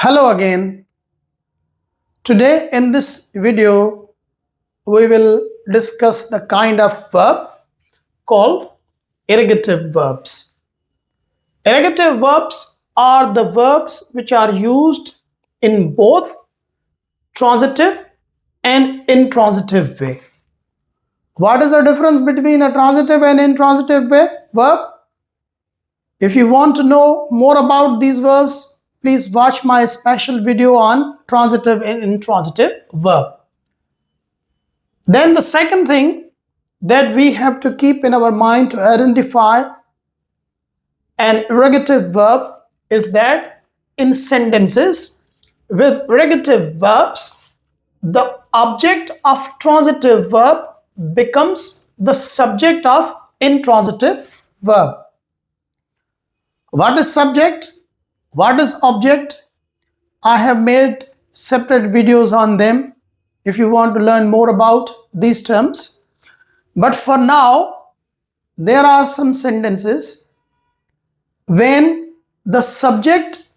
Hello again. Today in this video we will discuss the kind of verb called ergative verbs. Ergative verbs are the verbs which are used in both transitive and intransitive way. What is the difference between a transitive and intransitive verb? If you want to know more about these verbs, please watch my special video on transitive and intransitive verb. Then the second thing that we have to keep in our mind to identify an ergative verb is that in sentences with ergative verbs, the object of transitive verb becomes the subject of intransitive verb. What is subject? What is object? I have made separate videos on them if you want to learn more about these terms. But for now, there are some sentences when the subject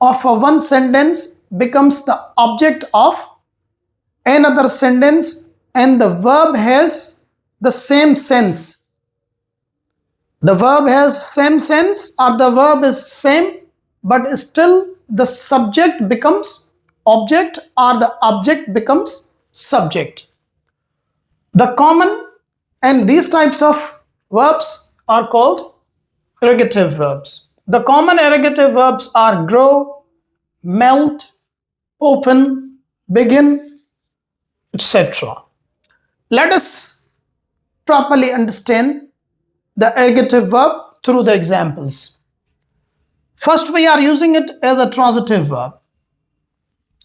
of one sentence becomes the object of another sentence and the verb has the same sense. The verb has same sense or the verb is same, but still the subject becomes object or the object becomes subject. The common and these types of verbs are called ergative verbs. The common ergative verbs are grow, melt, open, begin, etc. Let us properly understand the ergative verb through the examples. First, we are using it as a transitive verb.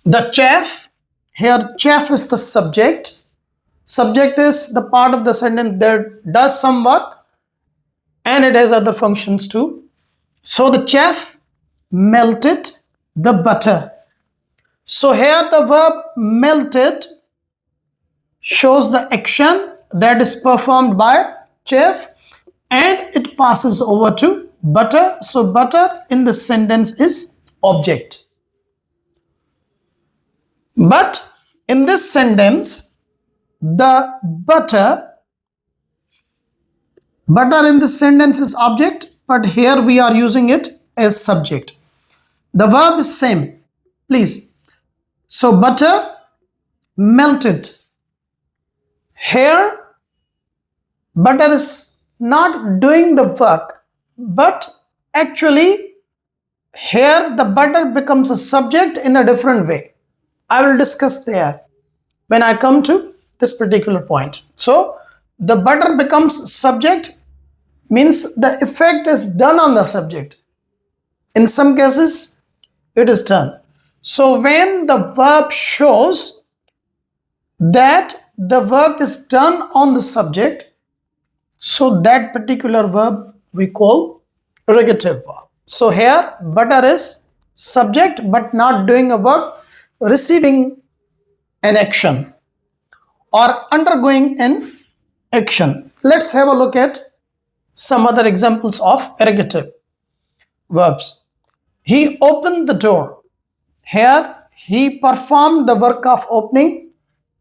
The chef, here chef is the subject. Subject is the part of the sentence that does some work and it has other functions too. So the chef melted the butter. So here the verb melted shows the action that is performed by chef and it passes over to butter. So butter in the sentence is object. But in this sentence, the butter in the sentence is object, but here we are using it as subject. The verb is same, please. So butter melted. Here, butter is not doing the work, but actually here the butter becomes a subject in a different way. I will discuss there when I come to this particular point. So the butter becomes subject means the effect is done on the subject. In some cases it is done. So when the verb shows that the work is done on the subject, so that particular verb we call ergative verb. So here butter is subject but not doing a work, receiving an action or undergoing an action. Let's have a look at some other examples of ergative verbs. He opened the door. Here he performed the work of opening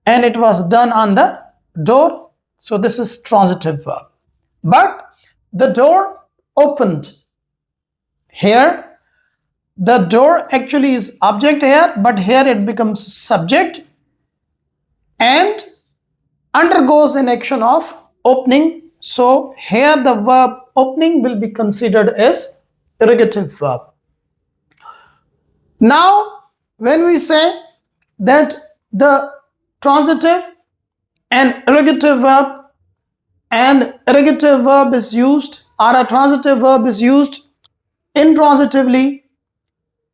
and it was done on the door. So this is transitive verb. But the door opened. Here the door actually is object here, but here it becomes subject and undergoes an action of opening. So here the verb opening will be considered as ergative verb. Now when we say that the transitive and ergative verb and ergative verb is used or a transitive verb is used intransitively,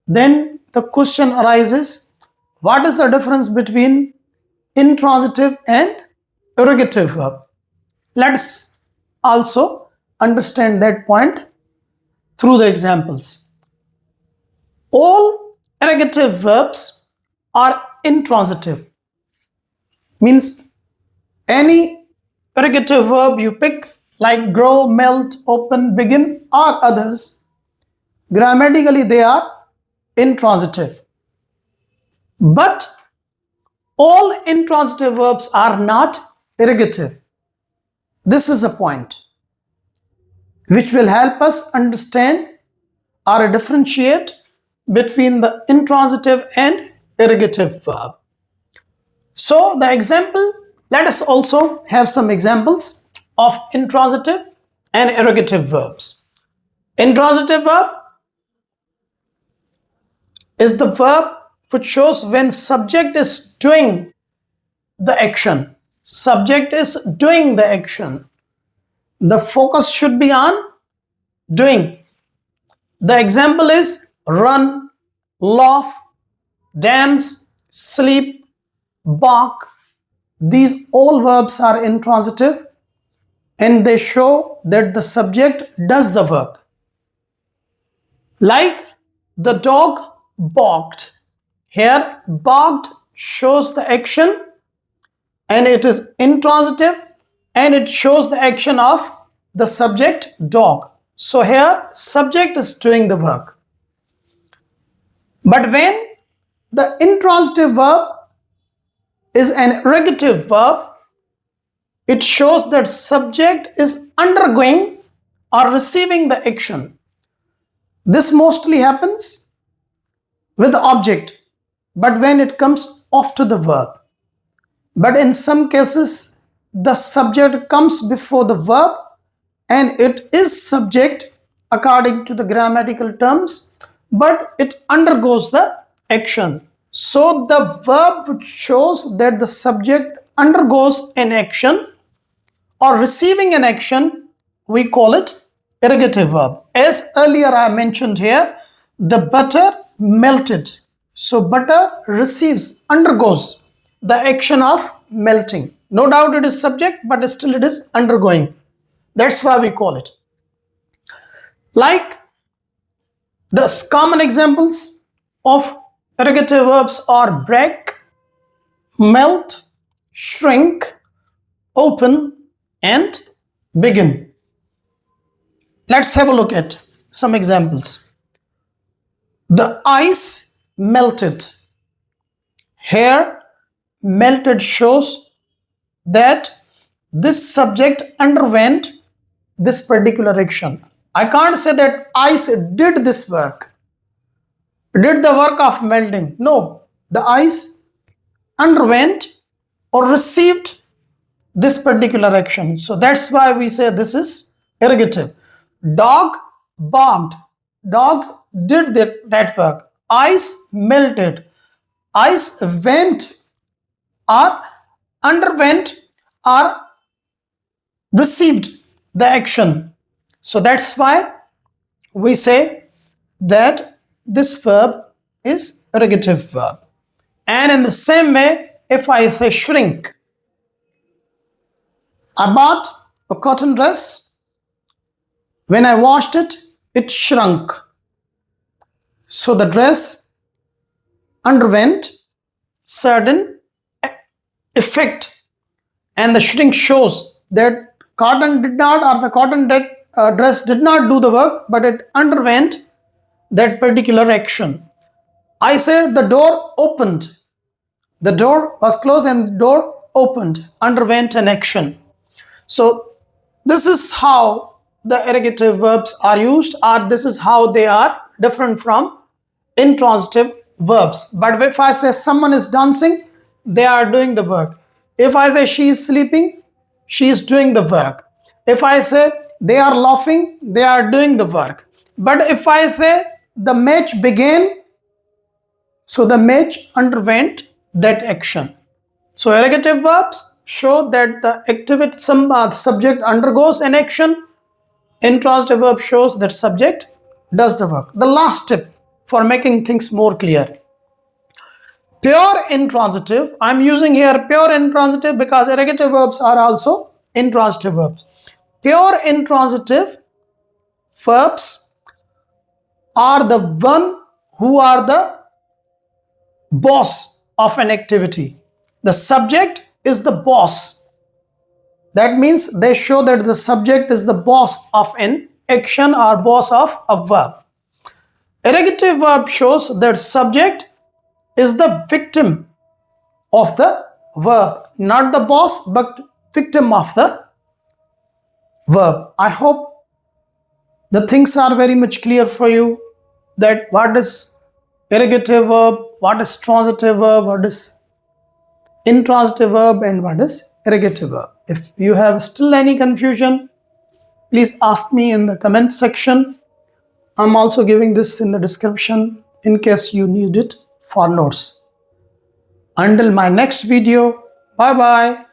then the question arises, what is the difference between intransitive and ergative verb? Let's also understand that point through the examples. All ergative verbs are intransitive. Means any ergative verb you pick like grow, melt, open, begin or others, grammatically they are intransitive. But all intransitive verbs are not ergative. This is a point which will help us understand or differentiate between the intransitive and ergative verb. So the example, let us also have some examples of intransitive and ergative verbs. Intransitive verb is the verb which shows when subject is doing the action. Subject is doing the action. The focus should be on doing. The example is run, laugh, dance, sleep, bark. These all verbs are intransitive and they show that the subject does the work. Like the dog barked. Here, barked shows the action and it is intransitive and it shows the action of the subject dog. So here, subject is doing the work. But when the intransitive verb is an ergative verb, it shows that subject is undergoing or receiving the action. This mostly happens with the object, but when it comes after the verb. But in some cases, the subject comes before the verb and it is subject according to the grammatical terms, but it undergoes the action. So the verb which shows that the subject undergoes an action or receiving an action, we call it ergative verb. As earlier I mentioned here, the butter melted. So butter receives, undergoes the action of melting. No doubt it is subject, but still it is undergoing. That's why we call it. Like the common examples of ergative verbs are break, melt, shrink, open, and begin. Let's have a look at some examples. The ice melted. Here, melted shows that this subject underwent this particular action. I can't say that ice did this work, did the work of melting. No, the ice underwent or received this particular action. So that's why we say this is ergative. Dog barked. Dog did that work. Ice melted. Ice went or underwent or received the action. So that's why we say that this verb is ergative verb. And in the same way, if I say shrink, I bought a cotton dress. When I washed it, it shrunk. So the dress underwent certain effect, and the shrink shows that cotton did not, or the cotton dress did not do the work, but it underwent that particular action. I said the door opened. The door was closed and the door opened, underwent an action. So this is how the ergative verbs are used, or this is how they are different from intransitive verbs. But if I say someone is dancing, they are doing the work. If I say she is sleeping, she is doing the work. If I say they are laughing, they are doing the work. But if I say the match began, so the match underwent that action. So ergative verbs show that the activity, subject undergoes an action. Intransitive verb shows that subject does the work. The last tip for making things more clear. Pure intransitive, I'm using here pure intransitive because ergative verbs are also intransitive verbs. Pure intransitive verbs are the one who are the boss of an activity. The subject is the boss. That means they show that the subject is the boss of an action or boss of a verb. Ergative verb shows that subject is the victim of the verb, not the boss, but victim of the verb. I hope the things are very much clear for you, that what is ergative verb, what is transitive verb, what is intransitive verb, and what is ergative verb. If you have still any confusion, please ask me in the comment section. I'm also giving this in the description in case you need it for notes. Until my next video, bye bye.